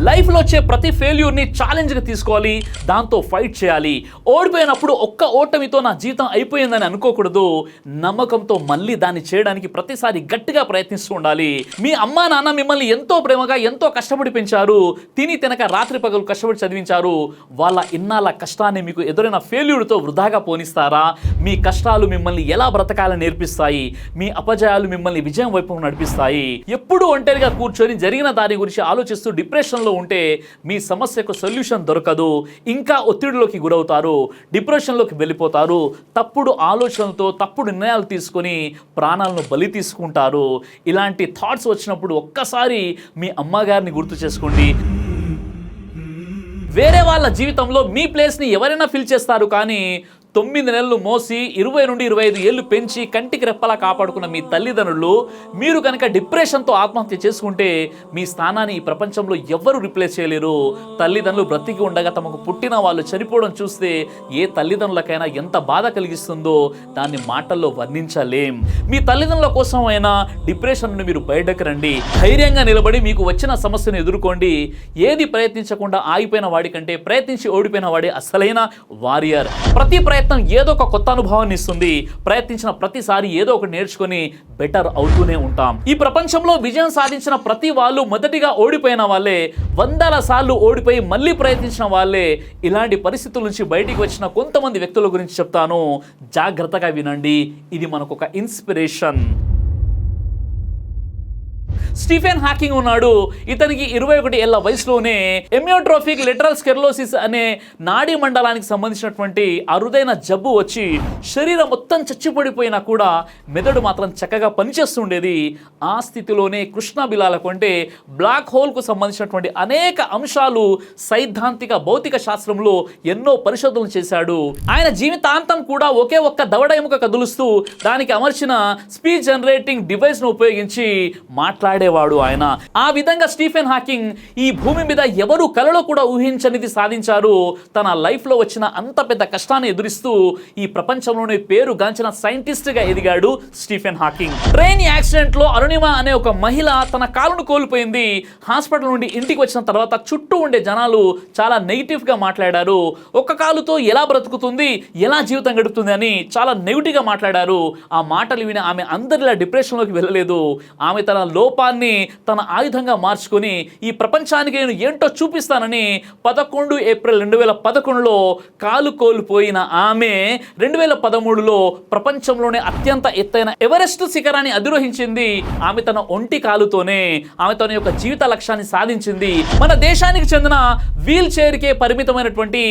లైఫ్లో వచ్చే ప్రతి ఫెయిల్యూర్ని ఛాలెంజ్గా తీసుకోవాలి, దాంతో ఫైట్ చేయాలి. ఓడిపోయినప్పుడు ఒక్క ఓటమితో నా జీవితం అయిపోయిందని అనుకోకూడదు. నమ్మకంతో మళ్ళీ దాన్ని చేయడానికి ప్రతిసారి గట్టిగా ప్రయత్నిస్తూ ఉండాలి. మీ అమ్మా నాన్న మిమ్మల్ని ఎంతో ప్రేమగా ఎంతో కష్టపడి పెంచారు, తిని తినక రాత్రి పగలు కష్టపడి చదివించారు. వాళ్ళ ఇన్నాళ్ళ కష్టాన్ని మీకు ఎదురైన ఫెయిల్యూర్తో వృధాగా పోనిస్తారా? మీ కష్టాలు మిమ్మల్ని ఎలా బ్రతకాలని నేర్పిస్తాయి, మీ అపజయాలు మిమ్మల్ని విజయం వైపు నడిపిస్తాయి. ఎప్పుడు ఒంటరిగా కూర్చొని జరిగిన దాని గురించి ఆలోచిస్తూ డిప్రెషన్లో ఉంటే మీ సమస్యకు సొల్యూషన్ దొరకదు. ఇంకా ఒత్తిడిలోకి గురవుతారు, డిప్రెషన్లోకి వెళ్ళిపోతారు. తప్పుడు ఆలోచనలతో తప్పుడు నిర్ణయాలు తీసుకొని ప్రాణాలను బలి తీసుకుంటారు. ఇలాంటి థాట్స్ వచ్చినప్పుడు ఒక్కసారి మీ అమ్మగారిని గుర్తు చేసుకోండి. వేరే వాళ్ళ జీవితంలో మీ ప్లేస్ని ఎవరైనా ఫిల్ చేస్తారు, కానీ 9 నెలలు మోసి 20 నుండి 25 ఏళ్ళు పెంచి కంటికి రెప్పలా కాపాడుకున్న మీ తల్లిదండ్రులు మీరు కనుక డిప్రెషన్తో ఆత్మహత్య చేసుకుంటే మీ స్థానాన్ని ఈ ప్రపంచంలో ఎవ్వరూ రిప్లేస్ చేయలేరు. తల్లిదండ్రులు బ్రతికి ఉండగా తమకు పుట్టిన వాళ్ళు చనిపోవడం చూస్తే ఏ తల్లిదండ్రులకైనా ఎంత బాధ కలిగిస్తుందో దాన్ని మాటల్లో వర్ణించలేం. మీ తల్లిదండ్రుల కోసం అయినా డిప్రెషన్ నుండి మీరు బయటకు రండి. ధైర్యంగా నిలబడి మీకు వచ్చిన సమస్యను ఎదుర్కోండి. ఏది ప్రయత్నించకుండా ఆగిపోయిన వాడి కంటే ప్రయత్నించి ఓడిపోయిన వాడే అసలైన వారియర్. ప్రతి ప్రయత్నం ఏదో ఒక కొత్త అనుభవాన్ని ఇస్తుంది. ప్రయత్నించిన ప్రతిసారి ఏదో ఒకటి నేర్చుకొని బెటర్ అవుతూనే ఉంటాం. ఈ ప్రపంచంలో విజయం సాధించిన ప్రతి వాళ్ళు మొదటిగా ఓడిపోయిన వాళ్ళే, వందల సార్లు ఓడిపోయి మళ్ళీ ప్రయత్నించిన వాళ్ళే. ఇలాంటి పరిస్థితుల నుంచి బయటికి వచ్చిన కొంతమంది వ్యక్తుల గురించి చెప్తాను, జాగ్రత్తగా వినండి. ఇది మనకు ఒక ఇన్స్పిరేషన్. స్టీఫెన్ హాకింగ్ ఉన్నాడు. ఇతనికి 21 ఏళ్ల వయసులోనే ఎమియోట్రోఫిక్ లెటరల్ స్కెర్లోసిస్ అనే నాడీ మండలానికి సంబంధించినటువంటి అరుదైన జబ్బు వచ్చి శరీరం మొత్తం చచ్చిపడిపోయినా కూడా మెదడు మాత్రం చక్కగా పనిచేస్తుండేది. ఆ స్థితిలోనే కృష్ణ బిలాలకు అంటే బ్లాక్ హోల్కు సంబంధించినటువంటి అనేక అంశాలు సైద్ధాంతిక భౌతిక శాస్త్రంలో ఎన్నో పరిశోధనలు చేశాడు. ఆయన జీవితాంతం కూడా ఒకే ఒక్క దవడ ఎముక కదులుస్తూ దానికి అమర్చిన స్పీచ్ జనరేటింగ్ డివైస్ను ఉపయోగించి మాట్లాడేవాడు ఆయన. ఆ విధంగా స్టీఫెన్ హాకింగ్ ఈ భూమి మీద ఎవరు కలలో కూడా ఊహించనిది సాధించారు. తన లైఫ్లో వచ్చిన అంత పెద్ద కష్టాన్ని ఎదురిస్తూ ఈ ప్రపంచంలోనే పేరు గాంచిన సైంటిస్ట్గా ఎదిగాడు స్టీఫెన్ హాకింగ్. ట్రైన్ యాక్సిడెంట్లో అరుణిమ అనే ఒక మహిళ తన కాలును కోల్పోయింది. హాస్పిటల్ నుండి ఇంటికి వచ్చిన తర్వాత చుట్టూ ఉండే జనాలు చాలా నెగిటివ్గా మాట్లాడారు. ఒక్క కాలుతో ఎలా బ్రతుకుతుంది, ఎలా జీవితం గడుపుతుంది అని చాలా నెగిటివ్గా మాట్లాడారు. ఆ మాటలు విని ఆమె అందరిలా డిప్రెషన్లోకి వెళ్ళలేదు. ఆమె తన లోపాన్ని తన ఆయుధంగా మార్చుకొని ఈ ప్రపంచానికి నేను ఏంటో చూపిస్తానని 11 ఏప్రిల్ 2011లో కాలు కోల్పోయిన ఆమె 2013లో ప్రపంచంలోనే అత్యంత ఎత్తైన ఎవరెస్ట్ శిఖరాన్ని అధిరోహించింది. ఆమె తన ఒంటి కాలుతోనే ఆమె తన యొక్క జీవిత లక్ష్యాన్ని సాధించింది. మన దేశానికి చెందిన వీల్ చైర్కే పరిమితమైనటువంటి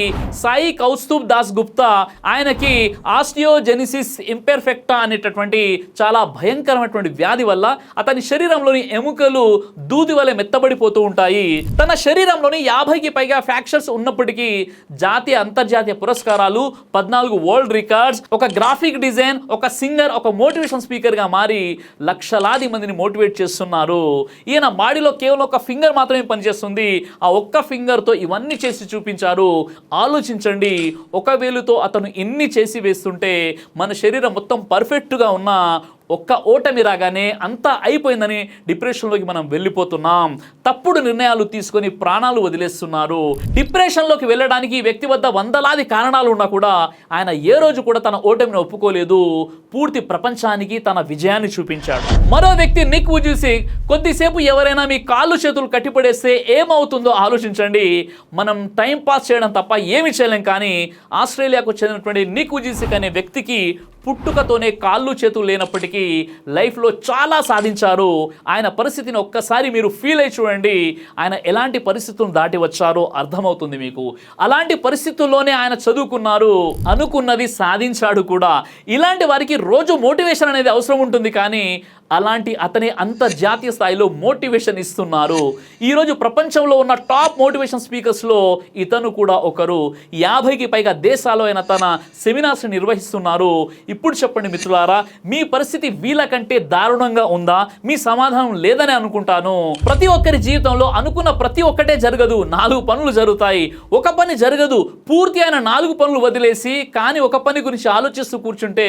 సాయి కౌస్తుబ్ దాస్ గుప్తా, ఆయనకి ఆస్టియోజెనిసిస్ ఇంపెర్ఫెక్టా అనేటటువంటి చాలా భయంకరమైనటువంటి వ్యాధి వల్ల అతని శరీరంలోని ఎముకలు దూది వలె మెత్తబడిపోతూ ఉంటాయి. తన శరీరంలోని 50కి పైగా ఫ్రాక్చర్స్ ఉన్నప్పటికీ జాతీయ అంతర్జాతీయ పురస్కారాలు, 14 వరల్డ్ రికార్డ్స్, ఒక గ్రాఫిక్ డిజైన్, ఒక సింగర్, ఒక మోటివేషన్ స్పీకర్గా మారి లక్షలాది మందిని మోటివేట్ చేస్తున్నారు. ఈయన బాడీలో కేవలం ఒక ఫింగర్ మాత్రమే పనిచేస్తుంది. ఆ ఒక్క ఫింగర్తో ఇవన్నీ చేసి చూపించారు. ఆలోచించండి, ఒక వేలుతో అతను ఇన్ని చేసి వేస్తుంటే మన శరీరం మొత్తం పర్ఫెక్ట్గా ఉన్న ఒక్క ఓటమి రాగానే అంతా అయిపోయిందని డిప్రెషన్లోకి మనం వెళ్ళిపోతున్నాం. తప్పుడు నిర్ణయాలు తీసుకొని ప్రాణాలు వదిలేస్తున్నారు. డిప్రెషన్లోకి వెళ్ళడానికి ఈ వ్యక్తి వద్ద వందలాది కారణాలు ఉన్నా కూడా ఆయన ఏ రోజు కూడా తన ఓటమిని ఒప్పుకోలేదు. పూర్తి ప్రపంచానికి తన విజయాన్ని చూపించాడు. మరో వ్యక్తి నిక్ వుజిసిక్. కొద్దిసేపు ఎవరైనా మీ కాళ్ళు చేతులు కట్టిపడేస్తే ఏమవుతుందో ఆలోచించండి. మనం టైం పాస్ చేయడం తప్ప ఏమి చేయలేం. కానీ ఆస్ట్రేలియాకు చెందినటువంటి నిక్ వుజిసిక్ అనే వ్యక్తికి పుట్టుకతోనే కాళ్ళు చేతులు లేనప్పటికీ లైఫ్లో చాలా సాధించారు. ఆయన పరిస్థితిని ఒక్కసారి మీరు ఫీల్ అయి చూడండి. ఆయన ఎలాంటి పరిస్థితులను దాటి వచ్చారో అర్థమవుతుంది మీకు. అలాంటి పరిస్థితుల్లోనే ఆయన చదువుకున్నారు, అనుకున్నది సాధించాడు కూడా. ఇలాంటి వారికి రోజు మోటివేషన్ అనేది అవసరం ఉంటుంది, కానీ అలాంటి అతనే అంతర్జాతీయ స్థాయిలో మోటివేషన్ ఇస్తున్నారు. ఈరోజు ప్రపంచంలో ఉన్న టాప్ మోటివేషన్ స్పీకర్స్లో ఇతను కూడా ఒకరు. 50కి పైగా దేశాల్లో ఆయన తన సెమినార్స్ నిర్వహిస్తున్నారు. ఇప్పుడు చెప్పండి మిత్రులారా, మీ పరిస్థితి వీళ్ళకంటే దారుణంగా ఉందా? మీ సమాధానం లేదని అనుకుంటాను. ప్రతి ఒక్కరి జీవితంలో అనుకున్న ప్రతి ఒక్కటే జరగదు. 4 పనులు జరుగుతాయి. ఒక పని జరగదు. పూర్తి అయిన 4 పనులు వదిలేసి కానీ ఒక పని గురించి ఆలోచిస్తూ కూర్చుంటే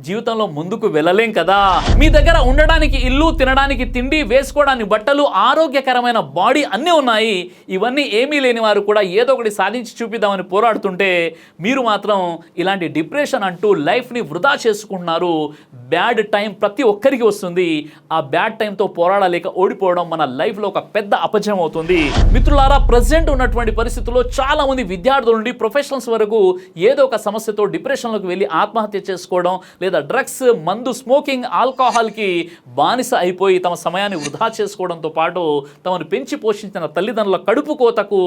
జీవితంలో ముందుకు వెళ్ళలేం కదా. మీ దగ్గర ఉండడానికి ఇల్లు, తినడానికి తిండి, వేసుకోవడానికి బట్టలు, ఆరోగ్యకరమైన బాడీ అన్నీ ఉన్నాయి. ఇవన్నీ ఏమీ లేని వారు కూడా ఏదో ఒకటి సాధించి చూపిద్దామని పోరాడుతుంటే మీరు మాత్రం ఇలాంటి డిప్రెషన్ అంటూ లైఫ్ని వృధా చేసుకుంటున్నారు. బ్యాడ్ టైం ప్రతి ఒక్కరికి వస్తుంది. ఆ బ్యాడ్ టైంతో పోరాడలేక ఓడిపోవడం మన లైఫ్లో ఒక పెద్ద అపజయం అవుతుంది. మిత్రులారా, ప్రజెంట్ ఉన్నటువంటి పరిస్థితుల్లో చాలా మంది విద్యార్థుల నుండి ప్రొఫెషనల్స్ వరకు ఏదో ఒక సమస్యతో డిప్రెషన్లోకి వెళ్ళి ఆత్మహత్య చేసుకోవడం, లేదా డ్రగ్స్, మందు, స్మోకింగ్, ఆల్కహాల్కి బానిస అయిపోయి తమ సమయాన్ని వృధా చేసుకోవడంతో పాటు తమను పెంచి పోషించిన తల్లిదండ్రుల కడుపు కోతకు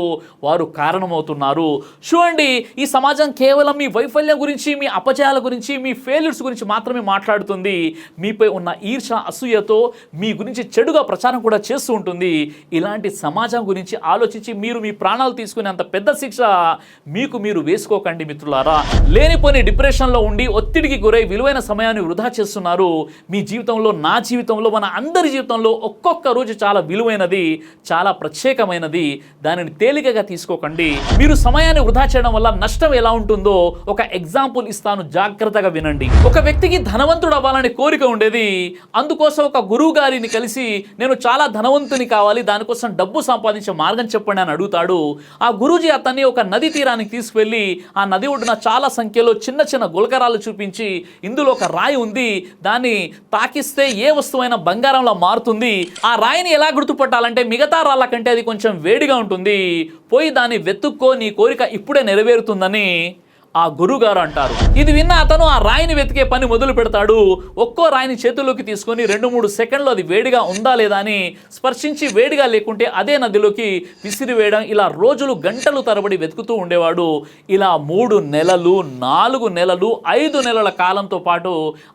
వారు కారణమవుతున్నారు. చూడండి, ఈ సమాజం కేవలం మీ వైఫల్యం గురించి, మీ అపజయాల గురించి, మీ ఫెయిల్యూర్స్ గురించి మాత్రమే మాట్లాడుతుంది. మీపై ఉన్న ఈర్ష, అసూయతో మీ గురించి చెడుగా ప్రచారం కూడా చేస్తూ ఉంటుంది. ఇలాంటి సమాజం గురించి ఆలోచించి మీరు మీ ప్రాణాలు తీసుకునే అంత పెద్ద శిక్ష మీకు మీరు వేసుకోకండి మిత్రులారా. లేనిపోని డిప్రెషన్లో ఉండి ఒత్తిడికి గురై విలువైన సమయాన్ని వృధా చేస్తున్నారు. మీ జీవితంలో, నా జీవితంలో, మన అందరి జీవితంలో ఒక్కొక్క రోజు చాలా విలువైనది, చాలా ప్రత్యేకమైనది. దానిని తేలికగా తీసుకోకండి. మీరు సమయాన్ని వృధా చేయడం వల్ల నష్టం ఎలా ఉంటుందో ఒక ఎగ్జాంపుల్ ఇస్తాను, జాగ్రత్తగా వినండి. ఒక వ్యక్తికి ధనవంతుడు అవ్వాలని కోరిక ఉండేది. అందుకోసం ఒక గురువు గారిని కలిసి నేను చాలా ధనవంతుని కావాలి, దానికోసం డబ్బు సంపాదించే మార్గం చెప్పండి అని అడుగుతాడు. ఆ గురూజీ అతన్ని ఒక నది తీరానికి తీసుకువెళ్ళి ఆ నది ఒడ్డున చాలా సంఖ్యలో చిన్న చిన్న గులకరాలు చూపించి ఇందులో ఒక రాయి ఉంది, దాన్ని తాకిస్తే ఏ వస్తువైనా బంగారంలో మారుతుంది. ఆ రాయిని ఎలా గుర్తుపట్టాలంటే మిగతా రాళ్ళ కంటే అది కొంచెం వేడిగా ఉంటుంది, పోయి దాన్ని వెతుక్కో, నీ కోరిక ఇప్పుడే నెరవేరుతుందని ఆ గురుగారు అంటారు. ఇది విన్న అతను ఆ రాయిని వెతికే పని మొదలు పెడతాడు. ఒక్కో రాయిని చేతుల్లోకి తీసుకొని 2-3 సెకండ్లు అది వేడిగా ఉందా లేదా అని స్పర్శించి వేడిగా లేకుంటే అదే నదిలోకి విసిరివేయడం. ఇలా రోజులు, గంటలు తరబడి వెతుకుతూ ఉండేవాడు. ఇలా 3 నెలలు, 4 నెలలు, 5 నెలల కాలంతో పాటు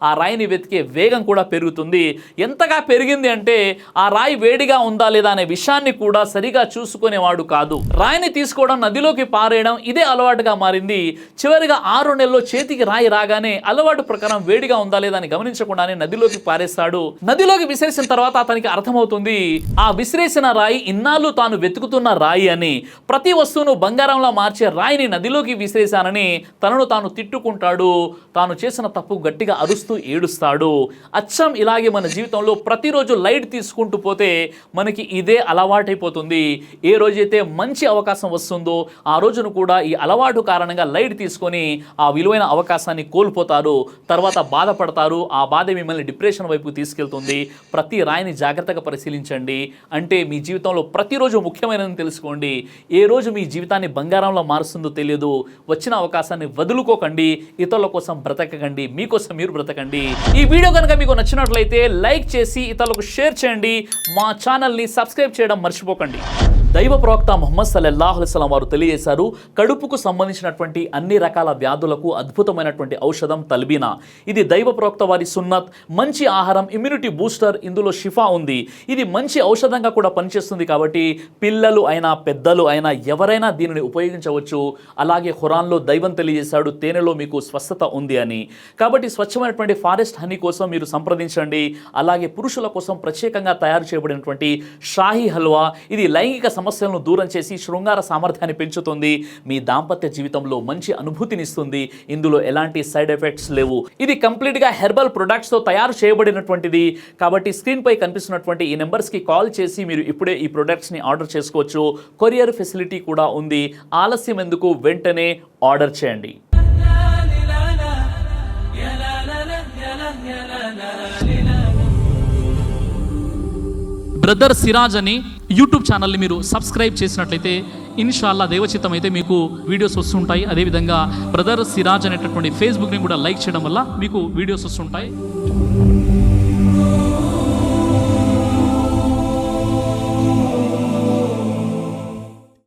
ఆ రాయిని వెతికే వేగం కూడా పెరుగుతుంది. ఎంతగా పెరిగింది అంటే ఆ రాయి వేడిగా ఉందా లేదా అనే విషయాన్ని కూడా సరిగా చూసుకునేవాడు కాదు. రాయిని తీసుకోవడం, నదిలోకి పారేయడం ఇదే అలవాటుగా మారింది. చివరిగా 6 నెలల్లో చేతికి రాయి రాగానే అలవాటు ప్రకారం వేడిగా ఉందా లేదా అని గమనించకుండానే నదిలోకి పారేస్తాడు. నదిలోకి విసిరేసిన తర్వాత అతనికి అర్థమవుతుంది ఆ విసిరేసిన రాయి ఇన్నాళ్ళు తాను వెతుకుతున్న రాయి అని. ప్రతి వస్తువును బంగారంలో మార్చే రాయిని నదిలోకి విసిరేశానని తనను తాను తిట్టుకుంటాడు. తాను చేసిన తప్పు గట్టిగా అరుస్తూ ఏడుస్తాడు. అచ్చం ఇలాగే మన జీవితంలో ప్రతిరోజు లైట్ తీసుకుంటూ పోతే మనకి ఇదే అలవాటైపోతుంది. ఏ రోజైతే మంచి అవకాశం వస్తుందో ఆ రోజును కూడా ఈ అలవాటు కారణంగా లైట్ తీసుకొని ఆ విలువైన అవకాశాన్ని కోల్పోతారు. తర్వాత బాధపడతారు. ఆ బాధ మిమ్మల్ని డిప్రెషన్ వైపు తీసుకెళ్తుంది. ప్రతి రాయిని జాగ్రత్తగా పరిశీలించండి. అంటే మీ జీవితంలో ప్రతిరోజు ముఖ్యమైనదని తెలుసుకోండి. ఏ రోజు మీ జీవితాన్ని బంగారంలో మారుస్తుందో తెలియదు. వచ్చిన అవకాశాన్ని వదులుకోకండి. ఇతరుల కోసం బ్రతకండి. మీకోసం మీరు బ్రతకండి. ఈ వీడియో కనుక మీకు నచ్చినట్లయితే లైక్ చేసి ఇతరులకు షేర్ చేయండి. మా ఛానల్ని సబ్స్క్రైబ్ చేయడం మర్చిపోకండి. దైవ ప్రవక్త ముహమ్మద్ సల్లల్లాహు అలైహి వసల్లం వారు తెలియజేశారు, కడుపుకు సంబంధించినటువంటి అన్ని రకాల వ్యాధులకు అద్భుతమైనటువంటి ఔషధం తల్బీనా. ఇది దైవ ప్రవక్త వారి సున్నత్. మంచి ఆహారం, ఇమ్యూనిటీ బూస్టర్, ఇందులో షిఫా ఉంది. ఇది మంచి ఔషధంగా కూడా పనిచేస్తుంది. కాబట్టి పిల్లలు అయినా పెద్దలు అయినా ఎవరైనా దీనిని ఉపయోగించవచ్చు. అలాగే ఖురాన్లో దైవం తెలియజేశాడు, తేనెలో మీకు స్వస్థత ఉంది అని. కాబట్టి స్వచ్ఛమైనటువంటి ఫారెస్ట్ హనీ కోసం మీరు సంప్రదించండి. అలాగే పురుషుల కోసం ప్రత్యేకంగా తయారు చేయబడినటువంటి షాహీ హల్వా, ఇది లైంగిక సమస్యలను దూరం చేసి శృంగార సామర్థ్యాన్ని పెంచుతుంది. మీ దాంపత్య జీవితంలో మంచి అనుభూతినిస్తుంది. ఇందులో ఎలాంటి సైడ్ ఎఫెక్ట్స్ లేవు. ఇది కంప్లీట్గా హెర్బల్ ప్రొడక్ట్స్తో తయారు చేయబడినటువంటిది. కాబట్టి స్క్రీన్పై కనిపిస్తున్నటువంటి ఈ నెంబర్స్కి కాల్ చేసి మీరు ఇప్పుడే ఈ ప్రొడక్ట్స్ని ఆర్డర్ చేసుకోవచ్చు. కొరియర్ ఫెసిలిటీ కూడా ఉంది. ఆలస్యం ఎందుకు, వెంటనే ఆర్డర్ చేయండి. బ్రదర్ సిరాజ్ అని యూట్యూబ్ ఛానల్ని మీరు సబ్స్క్రైబ్ చేసినట్లయితే ఇన్షాల్లా దేవచిత్తం అయితే మీకు వీడియోస్ వస్తుంటాయి. అదేవిధంగా బ్రదర్ సిరాజ్ అనేటటువంటి ఫేస్బుక్ని కూడా లైక్ చేయడం వల్ల మీకు వీడియోస్ వస్తుంటాయి.